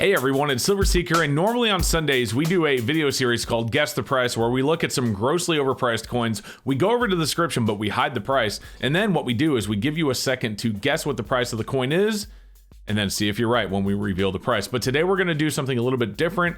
Hey everyone, it's Silver Seeker, and normally on Sundays we do a video series called Guess the Price, where we look at some grossly overpriced coins. We go over the description, but we hide the price, and then what we do is we give you a second to guess what the price of the coin is, and then see if you're right when we reveal the price. But today we're going to do something a little bit different.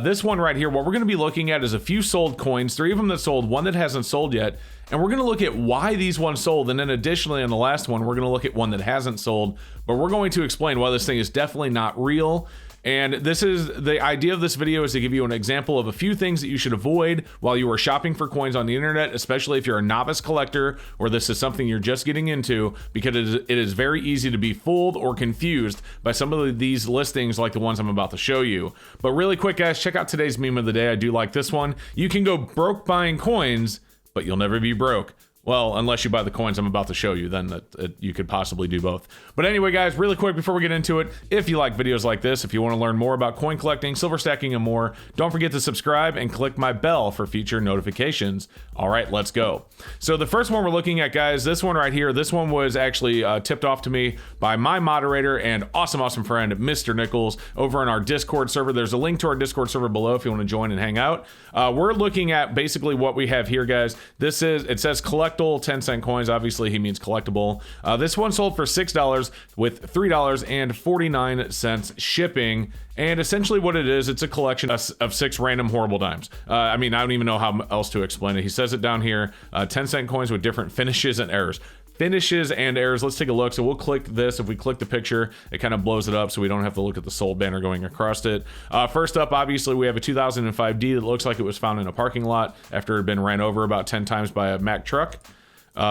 This one right here, what we're going to be looking at is a few sold coins, 3 of them that sold, 1 that hasn't sold yet, and we're going to look at why these ones sold, and then additionally on the last one, we're going to look at one that hasn't sold, but we're going to explain why this thing is definitely not real. And this is the idea of this video, is to give you an example of a few things that you should avoid while you are shopping for coins on the internet, especially if you're a novice collector or this is something you're just getting into, because it is very easy to be fooled or confused by some of these listings like the ones I'm about to show you. But really quick, guys, check out today's meme of the day. I do like this one. You can go broke buying coins, but you'll never be broke. Well, unless you buy the coins I'm about to show you, then you could possibly do both. But anyway, guys, really quick before we get into it, if you like videos like this, if you want to learn more about coin collecting, silver stacking, and more, don't forget to subscribe and click my bell for future notifications. All right, let's go. So the first one we're looking at, guys, this one right here, this one was actually tipped off to me by my moderator and awesome friend, Mr. Nichols, over in our Discord server. There's a link to our Discord server below if you want to join and hang out. We're looking at basically what we have here, guys. It says collect 10-cent coins. Obviously he means collectible. This one sold for $6 with $3.49 shipping, and essentially what it is, it's a collection of 6 random horrible dimes. I mean, I don't even know how else to explain it. He says it down here, 10-cent coins with different finishes and errors. Let's take a look. So we'll click this. If we click the picture, it kind of blows it up so we don't have to look at the sold banner going across it. First up, obviously, we have a 2005 D that looks like it was found in a parking lot after it had been ran over about 10 times by a Mack truck.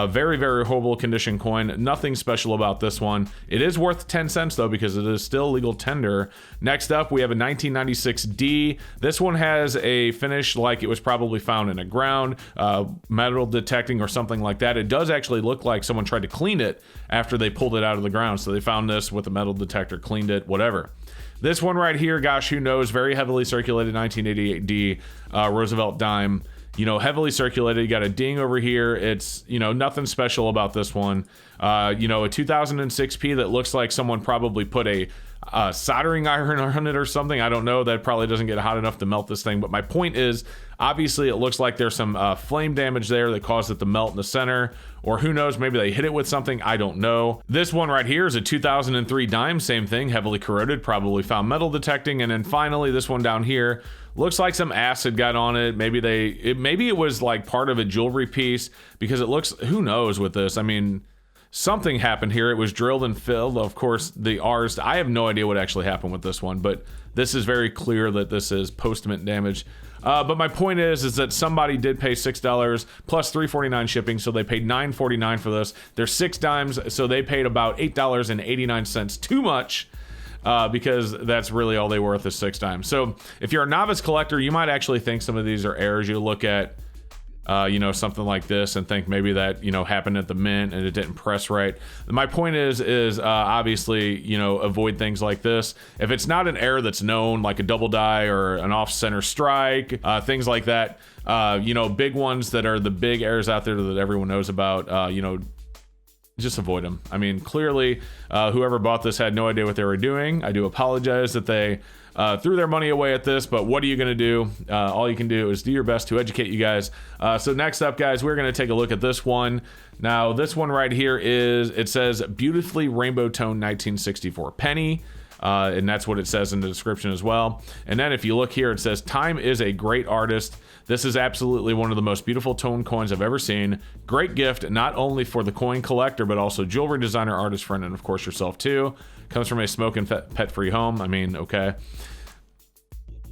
Very horrible condition coin. Nothing special about this one. It is worth 10 cents though, because it is still legal tender. Next up, we have a 1996 D. This one has a finish like it was probably found in a ground, metal detecting or something like that. It does actually look like someone tried to clean it after they pulled it out of the ground. So they found this with a metal detector, cleaned it, whatever. This one right here, gosh, who knows? Very heavily circulated 1988 D, Roosevelt dime. You know, heavily circulated. You got a ding over here. It's, you know, nothing special about this one. You know, a 2006 P that looks like someone probably put a soldering iron on it or something. I don't know. That probably doesn't get hot enough to melt this thing. But my point is, obviously, it looks like there's some flame damage there that caused it to melt in the center. Or who knows, maybe they hit it with something. I don't know. This one right here is a 2003 dime. Same thing, heavily corroded, probably found metal detecting. And then finally, this one down here looks like some acid got on it. Maybe it was like part of a jewelry piece, because it looks, who knows with this. I mean, something happened here. It was drilled and filled. Of course, the R's, I have no idea what actually happened with this one, but this is very clear that this is post-mint damage. But my point is that somebody did pay $6 plus $3.49 shipping, so they paid $9.49 for this. They're 6 dimes, so they paid about $8.89 too much. Because that's really all they were worth, is 6 dimes. So if you're a novice collector, you might actually think some of these are errors. You look at, you know, something like this and think maybe that, you know, happened at the mint and it didn't press right. My point is obviously, you know, avoid things like this. If it's not an error that's known, like a double die or an off-center strike, things like that, you know, big ones that are the big errors out there that everyone knows about, you know, just avoid them. I mean, clearly, whoever bought this had no idea what they were doing. I do apologize that they threw their money away at this, but what are you going to do? All you can do is do your best to educate you guys. So next up, guys, we're going to take a look at this one. Now, this one right here it says beautifully rainbow tone 1964 penny. And that's what it says in the description as well. And then if you look here, it says time is a great artist. This is absolutely one of the most beautiful tone coins I've ever seen. Great gift, not only for the coin collector, but also jewelry designer, artist friend, and of course yourself too. Comes from a smoke and pet-free home. I mean, okay.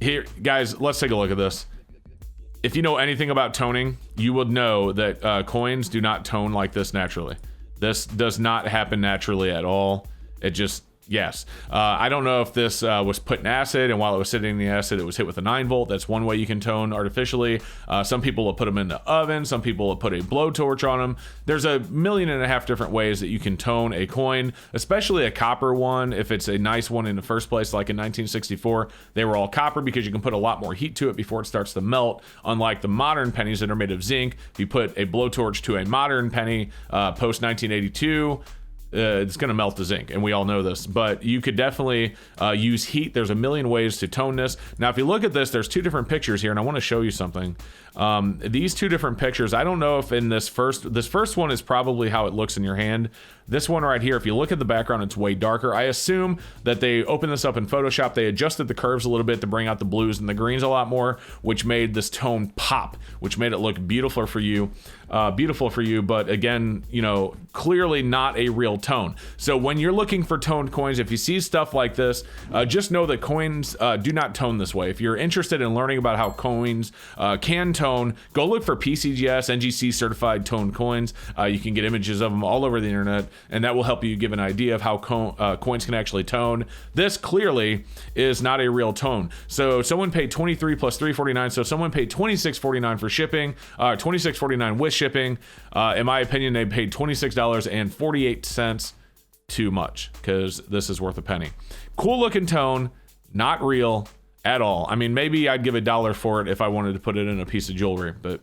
Here, guys, let's take a look at this. If you know anything about toning, you would know that coins do not tone like this naturally. This does not happen naturally at all. It just, yes. I don't know if this was put in acid, and while it was sitting in the acid, it was hit with a 9-volt. That's one way you can tone artificially. Some people will put them in the oven. Some people will put a blowtorch on them. There's 1.5 million different ways that you can tone a coin, especially a copper one. If it's a nice one in the first place, like in 1964, they were all copper because you can put a lot more heat to it before it starts to melt. Unlike the modern pennies that are made of zinc, if you put a blowtorch to a modern penny post 1982, it's going to melt the zinc, and we all know this. But you could definitely use heat. There's a million ways to tone this. Now, if you look at this, there's two different pictures here, and I want to show you something. These two different pictures, I don't know if in this first one is probably how it looks in your hand. This one right here, if you look at the background, it's way darker. I assume that they opened this up in Photoshop. They adjusted the curves a little bit to bring out the blues and the greens a lot more, which made this tone pop, which made it look beautiful for you. But again, you know, clearly not a real tone. So when you're looking for toned coins, if you see stuff like this, just know that coins do not tone this way. If you're interested in learning about how coins can tone, go look for PCGS, NGC certified toned coins. You can get images of them all over the internet, and that will help you give an idea of how coins can actually tone. This clearly is not a real tone. So someone paid $23 plus $3.49. So someone paid $26.49 for shipping, $26.49 with shipping. In my opinion, they paid $26.48 too much, because this is worth a penny. Cool looking tone, not real at all. I mean, maybe I'd give $1 for it if I wanted to put it in a piece of jewelry, but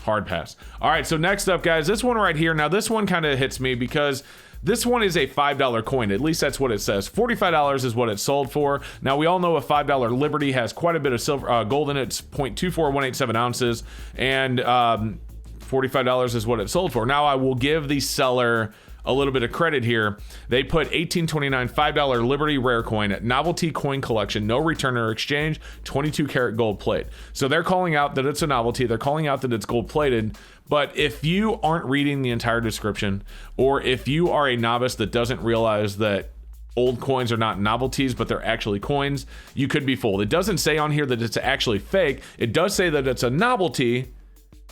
hard pass. All right, so next up, guys, this one right here. Now, this one kind of hits me because this one is a $5 coin. At least that's what it says. $45 is what it's sold for. Now, we all know a $5 Liberty has quite a bit of silver, gold in it. It's 0.24187 ounces, and $45 is what it sold for. Now, I will give the seller a little bit of credit here. They put 1829 $5 Liberty rare coin, novelty coin collection, no return or exchange, 22 karat gold plate. So they're calling out that it's a novelty. They're calling out that it's gold plated. But if you aren't reading the entire description, or if you are a novice that doesn't realize that old coins are not novelties, but they're actually coins, you could be fooled. It doesn't say on here that it's actually fake. It does say that it's a novelty,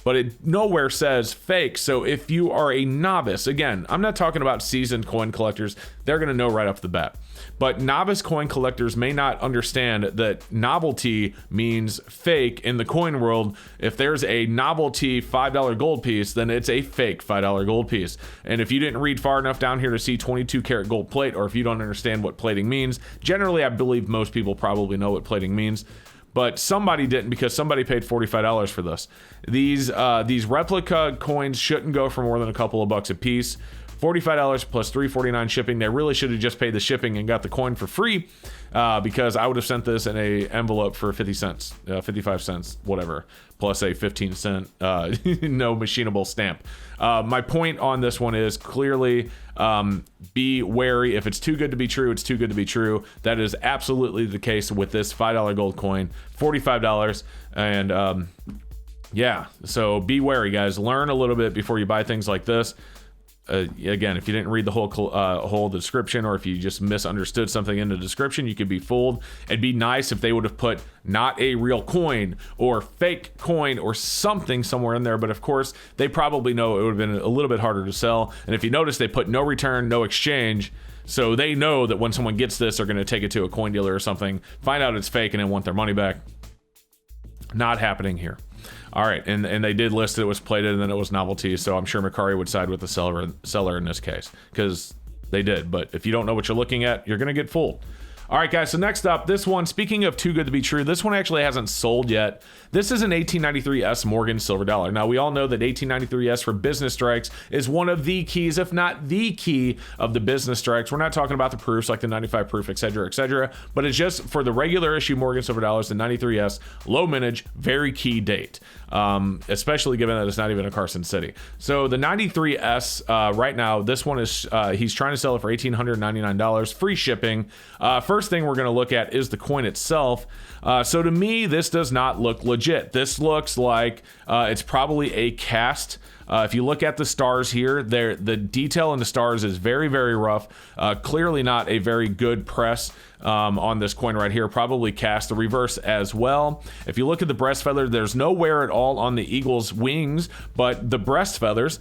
but it nowhere says fake. So if you are a novice, again, I'm not talking about seasoned coin collectors. They're going to know right off the bat. But novice coin collectors may not understand that novelty means fake in the coin world. If there's a novelty $5 gold piece, then it's a fake $5 gold piece. And if you didn't read far enough down here to see 22 karat gold plate, or if you don't understand what plating means, generally I believe most people probably know what plating means. But somebody didn't, because somebody paid $45 for this. These replica coins shouldn't go for more than a couple of bucks a piece. $45 plus $3.49 shipping. They really should have just paid the shipping and got the coin for free, because I would have sent this in a envelope for 50 cents, 55 cents, whatever, plus a 15 cent no machinable stamp. My point on this one is clearly be wary. If it's too good to be true, it's too good to be true. That is absolutely the case with this $5 gold coin, $45. And yeah, so be wary, guys. Learn a little bit before you buy things like this. Again, if you didn't read the whole description, or if you just misunderstood something in the description, you could be fooled. It'd be nice if they would have put not a real coin or fake coin or something somewhere in there, but of course they probably know it would have been a little bit harder to sell. And if you notice, they put no return, no exchange, so they know that when someone gets this, they're going to take it to a coin dealer or something, find out it's fake, and then want their money back. Not happening here. All right, and they did list it was plated and then it was novelty, so I'm sure Mercari would side with the seller in this case, because they did. But if you don't know what you're looking at, you're going to get fooled. All right, guys, so next up, this one, speaking of too good to be true, this one actually hasn't sold yet. This is an 1893S Morgan silver dollar. Now, we all know that 1893S for business strikes is one of the keys, if not the key, of the business strikes. We're not talking about the proofs like the 95 proof, et cetera, but it's just for the regular issue Morgan silver dollars, the 93S, low mintage, very key date, especially given that it's not even a Carson City. So the 93S right now, this one is, he's trying to sell it for $1,899, free shipping. First thing we're going to look at is the coin itself. So to me, this does not look legit. This looks like it's probably a cast. If you look at the stars here, the detail in the stars is very, very rough. Clearly not a very good press on this coin right here. Probably cast. The reverse as well. If you look at the breast feather, there's no wear at all on the eagle's wings, but the breast feathers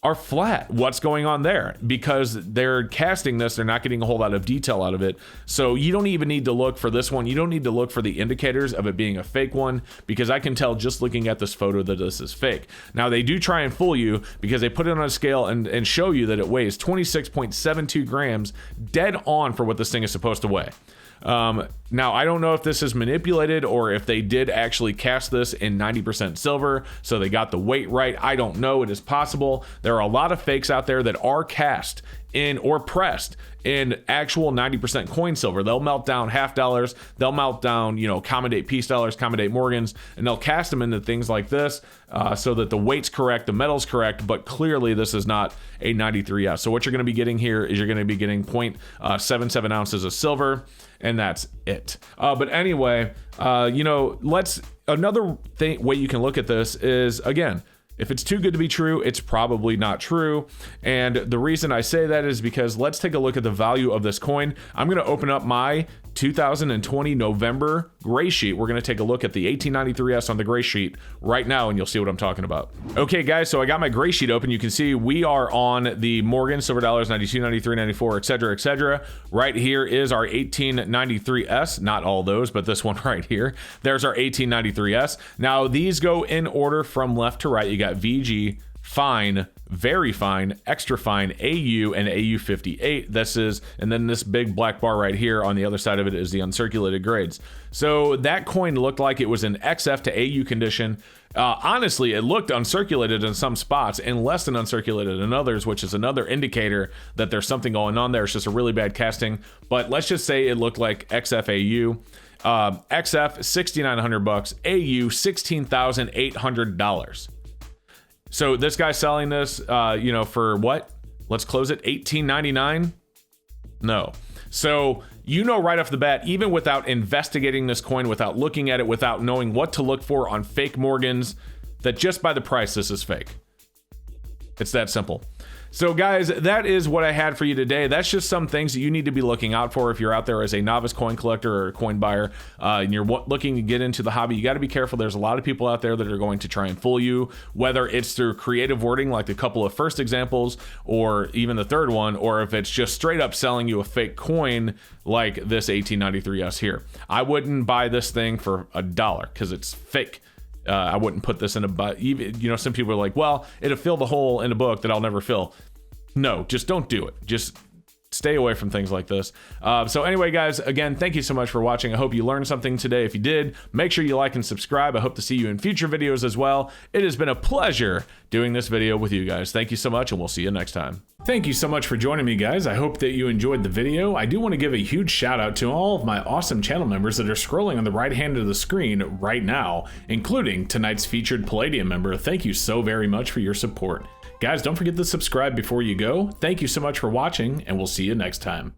are flat. What's going on there? Because they're casting this, they're not getting a whole lot of detail out of it. So you don't even need to look for this one. You don't need to look for the indicators of it being a fake one, because I can tell just looking at this photo that this is fake. Now, they do try and fool you because they put it on a scale and show you that it weighs 26.72 grams, dead on for what this thing is supposed to weigh. Now, I don't know if this is manipulated or if they did actually cast this in 90% silver, so they got the weight right. I don't know. It is possible. There are a lot of fakes out there that are cast in or pressed in actual 90% coin silver. They'll melt down half dollars. They'll melt down, common date piece dollars, common date Morgans, and they'll cast them into things like this so that the weight's correct, the metal's correct, but clearly this is not a 93S. So what you're going to be getting here is you're going to be getting 0.77 ounces of silver, and that's it. But anyway, another way you can look at this is, again, if it's too good to be true, it's probably not true. And the reason I say that is because let's take a look at the value of this coin. I'm going to open up my 2020 November gray sheet. We're going to take a look at the 1893S on the gray sheet right now, and you'll see what I'm talking about. Okay, guys, so I got my gray sheet open. You can see we are on the Morgan silver dollars, 92, 93, 94, etc., etc. Right here is our 1893S. Not all those, but this one right here. There's our 1893S. Now, these go in order from left to right. You got VG, fine, very fine, extra fine, AU, and AU58. And then this big black bar right here on the other side of it is the uncirculated grades. So that coin looked like it was in XF to AU condition. Honestly, it looked uncirculated in some spots and less than uncirculated in others, which is another indicator that there's something going on there. It's just a really bad casting. But let's just say it looked like XF AU. XF $6,900, AU $16,800. So this guy's selling this, for what? Let's close it. $18.99? No. So right off the bat, even without investigating this coin, without looking at it, without knowing what to look for on fake Morgans, that just by the price, this is fake. It's that simple. So guys, that is what I had for you today. That's just some things that you need to be looking out for if you're out there as a novice coin collector or a coin buyer, and you're looking to get into the hobby. You got to be careful. There's a lot of people out there that are going to try and fool you, whether it's through creative wording like the couple of first examples or even the third one, or if it's just straight up selling you a fake coin like this 1893S here. I wouldn't buy this thing for $1 because it's fake. I wouldn't put this in a, some people are like, well, it'll fill the hole in a book that I'll never fill. No, just don't do it. Just stay away from things like this. So anyway, guys, again, thank you so much for watching. I hope you learned something today. If you did, make sure you like and subscribe. I hope to see you in future videos as well. It has been a pleasure doing this video with you guys. Thank you so much, and we'll see you next time. Thank you so much for joining me, guys. I hope that you enjoyed the video. I do want to give a huge shout out to all of my awesome channel members that are scrolling on the right hand of the screen right now, including tonight's featured Palladium member. Thank you so very much for your support. Guys, don't forget to subscribe before you go. Thank you so much for watching, and we'll see you next time.